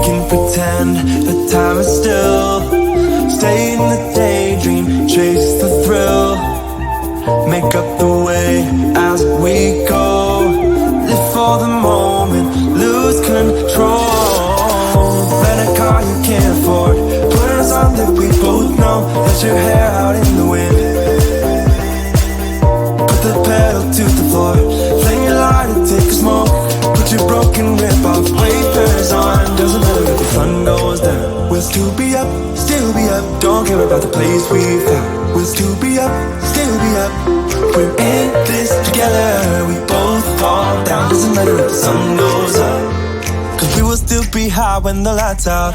can pretend that time is still. Stay in the daydream, chase the thrill. Make up the way as we go. Live for the moment, lose control. Rent a car you can't afford, put on a song that we both know. Let your hair out in the wind, put the pedal to the floor. Flame your lighter, take a smoke. Put your broken rip off, wafers on. Doesn't matter if the sun goes down. We'll still be up, still be up. Don't care about the place we found. We'll still be up, still be up. We're in this together, we both fall down. Doesn't matter if the sun goes up, 'cause we will still be high when the lights out.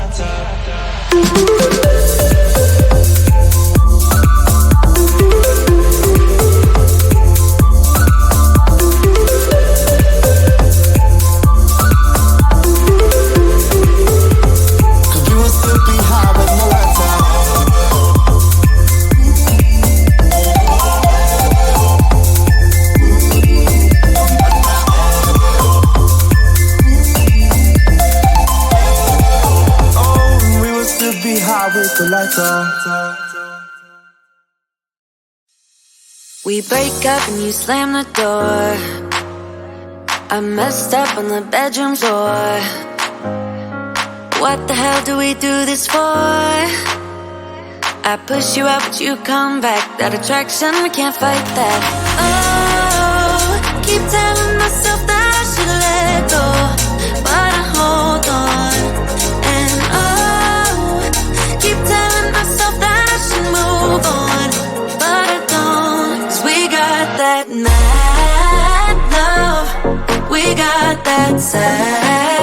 With the lights on. We break up and you slam the door. I messed up on the bedroom floor. What the hell do we do this for? I push you out but you come back. That attraction, we can't fight that. Oh, keep telling myself that I should let go, but I hold on. And keep telling myself that I should move on, but I don't. 'Cause we got that mad love, we got that sad